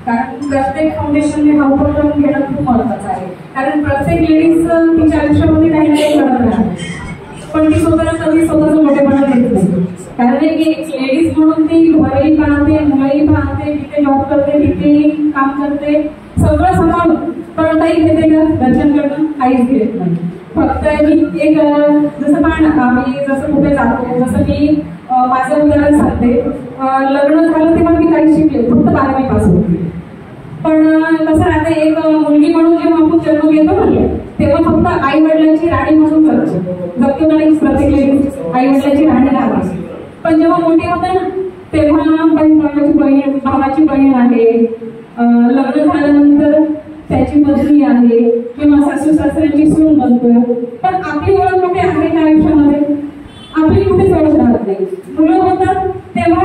कारण प्रत्येक फाउंडेशनने हा उपक्रम घेणं खूप महत्त्वाचं आहे. कारण प्रत्येक लेडीज तिच्या आयुष्यामध्ये काही ना काही करत राहते, पण ती स्वतःला कधी स्वतःचं मोठेपणा देत नाही. कारण एक लेडीज म्हणून ती घरही पाहते, मुलंही पाहते, तिथे जॉब करते, तिथे काम करते, सगळं सांभाळून, पण काही घेते का घरच्यांकडनं? काहीच घेत नाही. फक्त मी एक जसं पण आम्ही जसं कुठे जातो, जसं मी माझं उदाहरण सांगते. लग्न झालं तेव्हा मी काही शिकले, फक्त 12वी पास होते. पण कसं राहते, एक मुलगी म्हणून जेव्हा आपण जन्म घेतो म्हणले तेव्हा फक्त आई वडिलांची राणी म्हणून करतो. जगते मला एक प्रत्येक आई वडिलांची राणी राहते. पण जेव्हा मोठी होते ना तेव्हा बहीण भावाची बहीण आहे, लग्न झाल्यानंतर त्याची पत्नी आहे किंवा सासू सासऱ्यांची सून बनतो. पण आपली ओळख कुठे आहे त्या आयुष्यामध्ये? आपली कुठेच ओळख राहत नाही. मुलं होतात तेव्हा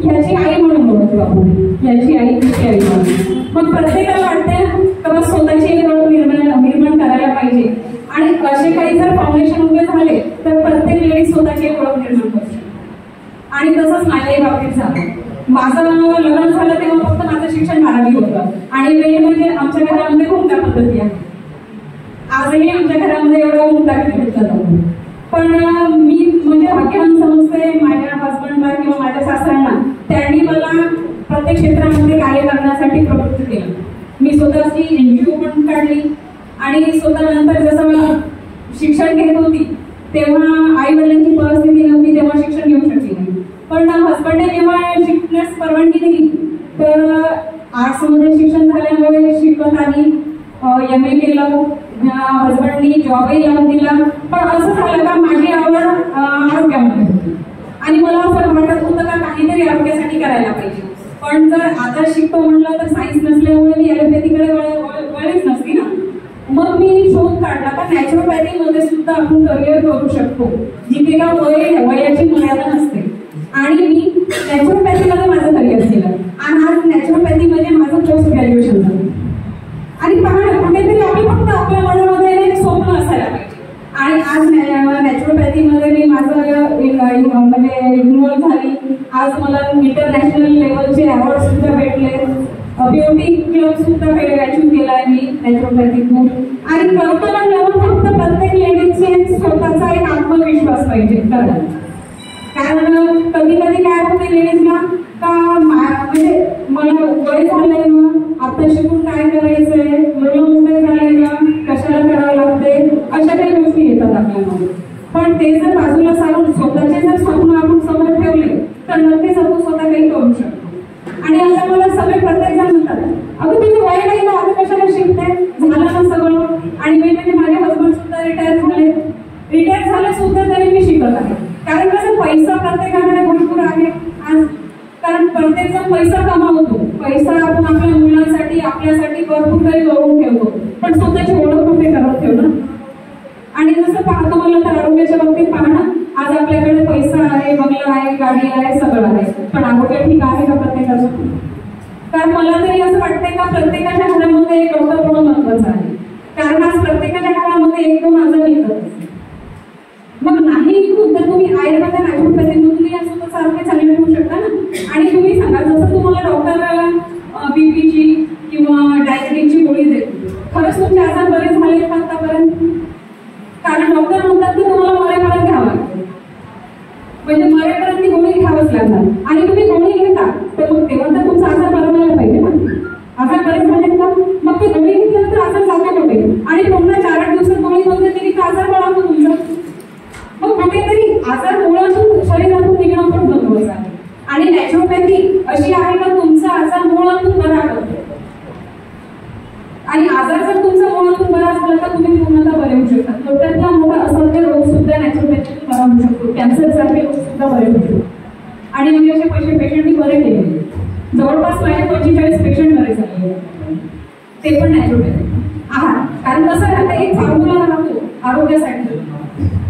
ह्याची आई म्हणून ओळखतो आपण, याची आई तिची आई म्हणून. मग प्रत्येकाला वाटते तेव्हा स्वतःची एक ओळख निर्माण करायला पाहिजे. आणि असे काही जर फाउंडेशन उभे झाले तर प्रत्येक लेडीज स्वतःची एक ओळख निर्माण करू शकते. आणि तसंच माझ्याही बाबतीत झालं. माझं लग्न झालं तेव्हा फक्त माझं शिक्षण 12वी होतं. आणि वेळ म्हणजे आमच्या घरामध्ये कोणत्या पद्धती आहे, आजही आमच्या घरामध्ये एवढं मुद्दा घेतला जातो. पण मी म्हणजे भाग्यवान समजते माझ्या हजबंडला किंवा माझ्या सासऱ्यांना. त्यांनी मला प्रत्येक क्षेत्रामध्ये कार्य करण्यासाठी प्रवृत्त केलं. मी स्वतःची NGO पण काढली आणि स्वतः नंतर जसं मला शिक्षण घेत होती तेव्हा आई वडिलांची परिस्थिती नव्हती, तेव्हा शिक्षण घेऊ शकली नाही. पण हजबंडने जेव्हा शिकण्यास परवानगी दिली तर आर्ट्समध्ये शिक्षण झाल्यामुळे शिकत आली, MA केलं, हजबंडनी जॉबही लावून दिला. पण असं झालं का माझी आवड आरोग्यामध्ये होती आणि मला असं वाटत होतं का काहीतरी आरोग्यासाठी करायला पाहिजे. पण जर आता शिकतो म्हटलं तर सायन्स नसल्यामुळे मी ॲलोपॅथीकडे वळलीच नसती ना. मग मी शोध काढला का नॅचरोपॅथीमध्ये सुद्धा आपण करिअर करू शकतो, जिथे का वयाची मर्यादा नसते. आणि मी नॅचरोपॅथीमध्ये माझं करिअर केलं आणि आज नॅचरोपॅथीमध्ये माझं पोस्ट ग्रॅज्युएशन झालं. आणि पहा कुठेतरी आपण फक्त आपल्या मनामध्ये एक स्वप्न असायला पाहिजे. आणि आज नॅचरोपॅथीमध्ये मी माझं म्हणजे इन्व्हॉल्व झाली. आज मला इंटरनॅशनल लेवलचे अवॉर्ड सुद्धा भेटले, ब्युटी क्लब सुद्धा अचीव्ह केलाय मी नॅचरोपॅथीतून. आणि करतो म्हणल्यावर फक्त प्रत्येक लेडीजचे स्वतःचा एक आत्मविश्वास पाहिजे. कारण कधी कधी काय होते लेडीजला का म्हणजे मला वय झालंय मग आता शिकून काय करायचंय, मुलं झालंय का, कशाला करावं लागते, अशा काही गोष्टी येतात आपल्यामध्ये. पण ते जर बाजूला सारून स्वतःचे जर स्वप्न आपण समोर ठेवले तर नक्कीच आपण स्वतः काही करू शकतो. आणि आता मला सगळे प्रत्येक जण म्हणतात अगं तुझं वय नाही ना, आता कशाला शिकते, झालं ना सगळं. आणि मी म्हणजे माझे हजबंड सुद्धा रिटायर झाले सुद्धा तरी मी शिकत आहे. कारण कसं पैसा प्रत्येकाकडे भरपूर आहे आज. कारण प्रत्येक जण पैसा कमावतो, पैसा आपण आपल्या मुलांसाठी आपल्यासाठी भरपूर काही करून ठेवतो, पण स्वतःची ओळख कुठे करत ठेवणार. आणि जसं पाहतो मला तर आरोग्याच्या बाबतीत पाहणं, आज आपल्याकडे पैसा आहे, बंगला आहे, गाडी आहे, सगळं आहे, पण आरोग्य ठीक आहे का प्रत्येकाचं? कारण मला तरी असं वाटतंय का प्रत्येकाच्या घरामध्ये एक डॉक्टर होणं महत्वाचं आहे. कारण आज प्रत्येकाच्या घरामध्ये 1-2 आजार येतात. मग नाही तर तुम्ही आयुर्वेद नॅचरोपॅथीमधून या स्वतःचं आरोग्य चांगलं ठेवू शकता ना. आणि तुम्ही सांगा जसं तुम्हाला डॉक्टर बीपीची किंवा डायबिटीजची गोळी देतो, खरंच तुमचे आजार बरे झाले का आतापर्यंत? कारण डॉक्टर म्हणतात की तुम्हाला मरेपर्यंत घ्यावं लागतं, म्हणजे मरेपर्यंत ती गोळी घ्यावंच लागणार. आणि तुम्ही गोळी घेता तर मग तेव्हा तर तुमचा आजार बरा व्हायला पाहिजे ना. आजार बरे झालेत का? मग ते गोळी घेतल्यानंतर आजार जातो कुठे? आणि पुन्हा 4-8 दिवसात गोळी बंद केली तर आजार बरा होतो तुमचा. मग कुठेतरी आजार मुळातून शरीरातून निघणं पण महत्वाचं आहे. आणि नॅचरोपॅथी अशी आहे का तुमचा आजार मुळातून बरा करतो. आणि आजार जर तुमचा मुळातून बरा झाला तर तुम्ही पूर्णतः बरे होऊ शकता. छोट्यातला मोठा असाध्य रोग सुद्धा नॅचरोपॅथीतून बरा होऊ शकतो. कॅन्सर सारखे रोग सुद्धा बरे होऊ शकतो. आणि आम्ही असे पेशंट मी बरे केले, जवळपास माझे 45 पेशंट बरे झाले, ते पण नॅचरोपॅथी आहार. कारण कसं राहतं एक फॉर्म्युला राहतो आरोग्यासाठी.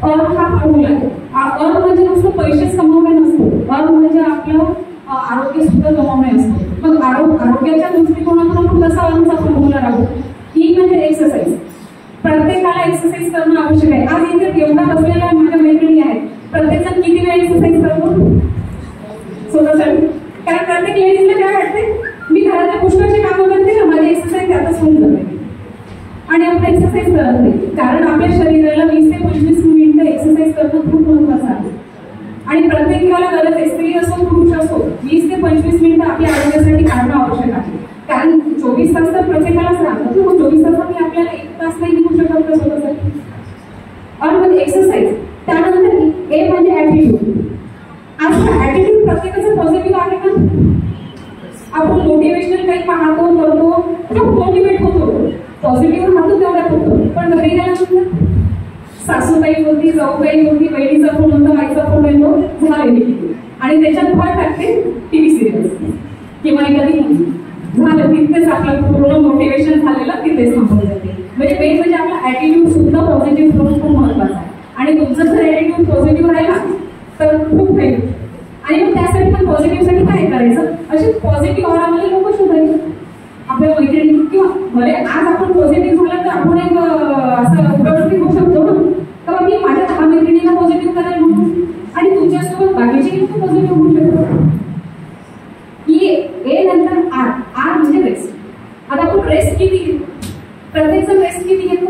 अर्थ हा फॉर्म्युला आहे. अर्थ म्हणजे नुसतं पैसेच कमवणे नसतो, अर्थ म्हणजे आपलं आरोग्य सुद्धा कमवणे असतो. मग आरोग्याच्या दृष्टिकोनातून आपण कसा अर्थ फॉर्म्युला राहतो? ही म्हणजे एक्सरसाइज. प्रत्येकाला एक्सरसाइज करणं आवश्यक आहे. आज इथे एवढा बसलेल्या माझ्या मैत्रिणी आहेत, प्रत्येक जण किती वेळ एक्सरसाइज करतो स्वतःसाठी? कारण प्रत्येक लेडीजला काय वाटते मी घरातल्या पुष्कळची कामं एक्सरसाइज करत नाही, कारण आपल्या शरीराला 20 ते 25 मिनिटं एक्सरसाइज करणं खूप महत्वाचं आहे. आणि प्रत्येकाला गरज आहे, स्त्री असो पुरुष असो, 20 ते 25 मिनिटं आपल्या आरोग्यासाठी काढणं आवश्यक आहे. कारण 24 तास तर प्रत्येकालाच राहतात, 24 तासात आपल्याला 1 तास नाही निघू शकत स्वतःसाठी. म्हणजे एक्सरसाइज. त्यानंतर ए म्हणजे ऍटिट्यूड. आपला ऍटिट्यूड प्रत्येकाचा पॉझिटिव्ह आहे का? आपण मोटिवेशनल काही पाहतो करतो, खूप मोटिवेट होतो, पॉझिटिव्ह राहतो तेवढ्यात होतो. पण घरी गेल्यानंतर सासूबाई होती, जाऊबाई होती, बहिणीचा फोन होता, आईचा फोन येतो, झाले. आणि त्याच्यात भर टाकते टीव्ही सिरियल किंवा एखादी झालं, तिथेच आपलं पूर्ण मोटिवेशन झालेलं तिथेच थांबून जाते. म्हणजे मेन म्हणजे आपला ऍटिट्यूड सुद्धा पॉझिटिव्ह करून खूप महत्वाचा आहे. आणि तुमचं जर ऍटिट्यूड पॉझिटिव्ह राहिला तर खूप काही. आणि मग त्यासाठी पण पॉझिटिव्हसाठी काय करायचं, असे पॉझिटिव्ह ऑरामध्ये लोक शोधायचे आपल्या मैत्रिणी, किंवा बरे आज आपण पॉझिटिव्ह झालं तर आपण एक असं प्रवृत्ती होऊ शकतो ना, तर मी माझ्या 10 मैत्रिणीला पॉझिटिव्ह करायला म्हणून, आणि तुमच्यासोबत बाकीचे लोक पॉझिटिव्ह होऊ शकतो. ए नंतर आर. आर म्हणजे रेस्ट. आता आपण रेस्ट किती घेतो, प्रत्येक जण रेस्ट किती घेतो.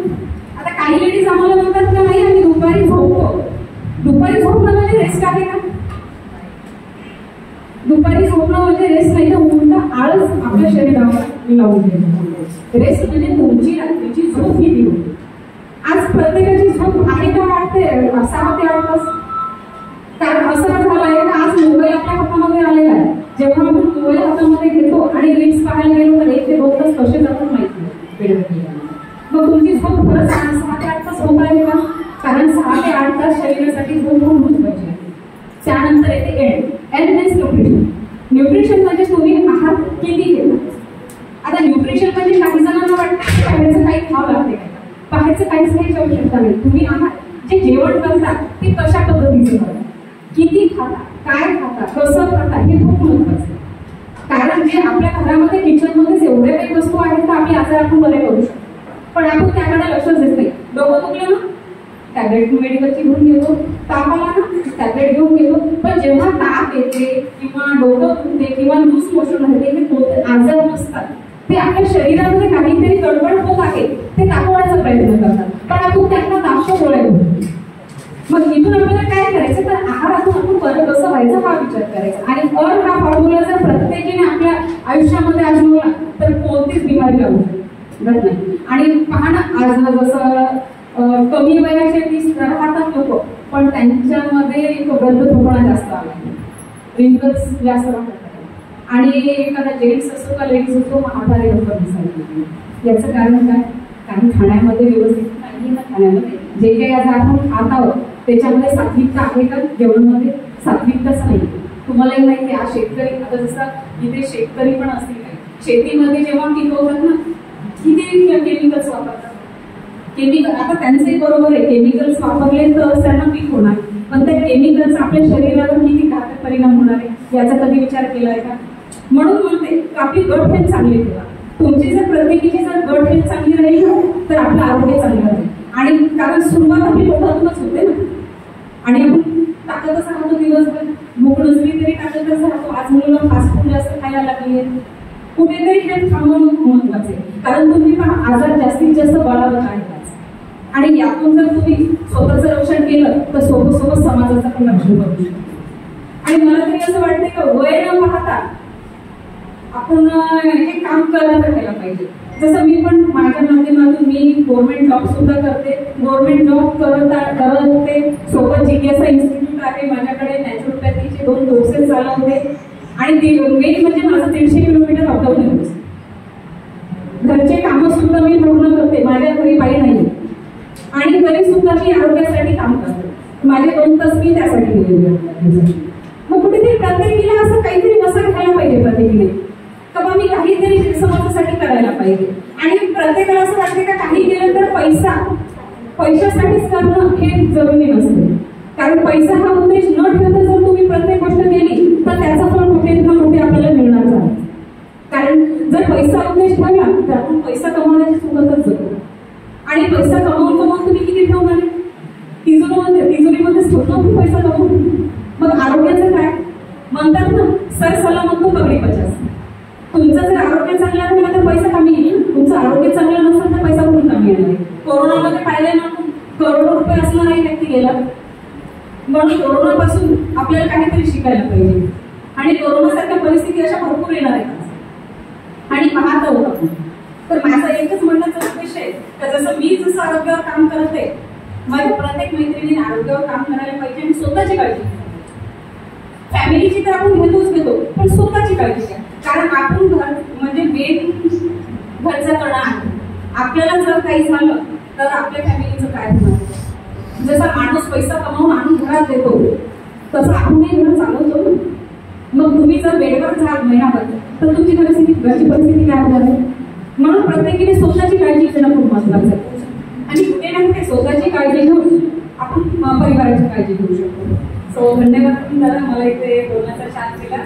आता काही लेडीज आम्हाला म्हणतात की नाही आम्ही दुपारी झोपतो. दुपारी झोपणं म्हणजे रेस्ट आहे का? दुपारी झोपणं म्हणजे रेस्ट नाही, तर उलटा आळस आपल्या शरीरावर लावून देतो. रेस्ट म्हणजे तुमची रात्रीची झोप किती होती. आज प्रत्येकाची झोप आहे का वाटते 6 ते 8 तास. कारण असं झालंय का आज मोबाईल आपल्या हातामध्ये आलेला आहे. जेव्हा आपण मोबाईल हातामध्ये घेतो आणि रील्स पाहायला गेलो तर 1 ते 2 तास कसे जातात माहिती नाही. मग तुमची झोप खरंच 6 ते 8 तास होत आहे का? कारण 6 ते 8 तास शरीरासाठी झोप खूप महत्वाची आहे. त्यानंतर येते एड. एड मीन्स न्यूट्रिशन. न्यूट्रिशन म्हणजे तुम्ही आहार किती घेता. आता न्यूट्रिशन म्हणजे काही जणांना वाटतं बाहेरचं काही खावं लागते, बाहेरचं काहीच घ्यायची आवश्यकता नाही. तुम्ही आहार जे जेवण करता ते कशा पद्धतीचं करता, किती खाता, काय खाता, कसं खाता, हे खूप महत्वाचं आहे. कारण जे आपल्या घरामध्ये किचनमध्ये एवढ्या काही वस्तू आहेत तर आपले आजार आपण बरे करू शकतो, पण आपण त्याकडे लक्षच देत नाही. डोकं दुखलं ना टॅब्लेट मेडिकलची घेऊन घेतो, ताप आला ना टॅब्लेट घेऊन घेतो. पण जेव्हा ताप येते किंवा डोकं दुखते किंवा लूज मोशन होते, हे कोणते आजार नसतात, ते आपल्या शरीरामध्ये काहीतरी गडबड होत आहे ते दाखवण्याचा प्रयत्न करतात, पण आपण त्यांना दाखव बोलायला. मग इथून आपल्याला काय करायचं तर आहारातून आपण बरं कसं व्हायचं हा विचार करायचा. आणि हा फॉर्म्युला जर प्रत्येकाने आपल्या आयुष्यामध्ये आजमावला तर कोणतीच बिमारी लागू शकत नाही. आणि पहा ना आज जसं कमी वयाचे 30 राहतात लोक, पण त्यांच्यामध्ये गंधथोपणा जास्त आला, रिंकल्स जास्त राहतात. आणि एखादा जेंट्स असो का लेडीज असो म्हातारे लोक दिसायला. याचं कारण काय? कारण खाण्यामध्ये व्यवस्थित नाही ना. खाण्यामध्ये जे काही आज आपण खात आहोत त्याच्यामध्ये सात्विकता आहे का? जेवणामध्ये सात्विकताच नाही. तुम्हालाही माहिती आहे आज शेतकरी, आता जसं इथे शेतकरी पण असतील शेतीमध्ये जेव्हा पिकवतात ना किती केमिकल्स वापरतात. केमिकल आता त्यांचे बरोबर आहे, केमिकल्स वापरले तर त्यांना पीक होणार, पण त्या केमिकल्स आपल्या शरीरावर किती घातक परिणाम होणार आहे याचा कधी विचार केलाय का? म्हणून म्हणते आपली गट हेल्थ चांगली ठेवा. तुमची जर प्रत्येकीची जर गट हेल्थ चांगली राहील तर आपलं आरोग्य चांगलं राहील. आणि कारण सुरुवात आपली पोटातूनच होते ना. आणि आपण टाकतच राहतो दिवसभर, भूक नसली तरी टाकतच राहतो. आज मुलं फास्ट फूड जास्त खायला लागली आहे, कुठेतरी हेल्थ थांबवणं खूप महत्वाचं आहे. कारण तुम्ही पहा आजार जास्तीत जास्त बाळावर आहेत. आणि यातून जर तुम्ही स्वतःचं रक्षण केलं तर सोबत समाजाचं पण रक्षण करू शकतो. आणि मला तरी असं वाटतं की वय न पाहता आपण हे काम करायला पाहिजे. जसं मी पण माझ्या माध्यमातून मी गव्हर्नमेंट जॉब सुद्धा करते. गव्हर्नमेंट जॉब करत होते, सोबत जिज्ञासा इन्स्टिट्यूट आहे माझ्याकडे, नॅचरोपॅथीचे 2 कोर्सेस चालवते. आणि मेन म्हणजे माझं 150 किलोमीटर अपडाऊन आहे. घरचे कामं सुद्धा मी पूर्ण करते, माझ्या घरी बाई नाही. आणि तरी सुद्धा मी आरोग्यासाठी काम करते. माझे 2 तास मी त्यासाठी दिलेले. मग कुठेतरी प्रत्येकीला असं काहीतरी मसाला घ्यायला पाहिजे प्रत्येकीने, तर मी काहीतरी समाजासाठी करायला पाहिजे. आणि प्रत्येकाला असं वाटते का काही केलं तर पैशासाठीच करणं हे जरुरी नसते. कारण पैसा हा उद्देश न ठेवता जर तुम्ही प्रत्येक गोष्ट केली तर त्याचा फळ कुठे ना कुठे आपल्याला मिळणार आहे. कारण जर पैसा उद्देश ठेवला तर आपण पैसा कमवण्याची सोबतच जातो. आणि पैसा कमवून तुम्ही किती ठेवणार? तिजोरीमध्येच ठेवतो पैसा कमवून. मग आरोग्याचं काय म्हणतात ना, सर सलामत तो पगडी 50. तुमचं जर आरोग्य चांगलं राहिलं तर पैसा कमी येईल, तुमचं आरोग्य चांगलं नसेल तर पैसा कुठून कमी येणार आहे. कोरोनामध्ये पाहिलं ना, करोडो रुपये असणाराही व्यक्ती गेला. म्हणून कोरोनापासून आपल्याला काहीतरी शिकायला पाहिजे. आणि कोरोनासारख्या परिस्थिती अशा भरपूर येणार आहेत आणि पाहत आहोत आपण. तर माझा एकच म्हणण्याचा उद्देश आहे तर जसं आरोग्यावर काम करते, माझ्या प्रत्येक मैत्रिणीने आरोग्यावर काम करायला पाहिजे आणि स्वतःची काळजी. फॅमिलीची तर आपण घेतो, पण स्वतःची काळजी घ्या. कारण आपण घर म्हणजे मेन घरचा कणा आहे. आपल्याला जर काही झालं तर आपल्या फॅमिलीचं काय होणार? जसा माणूस पैसा कमावून आणून घरात देतो तसं आपणही घर चालवतो. मग तुम्ही जर बेडवर जाल महिनाभर तर तुमची घरची परिस्थिती काय होणार आहे? म्हणून प्रत्येकीने स्वतःची काळजी घेणं खूप महत्वाचं आहे. आणि कुठे ना कुठे स्वतःची काळजी घेऊन आपण परिवाराची काळजी घेऊ शकतो. सो धन्यवाद दादा, मला इथे बोलण्याचा चान्स दिला.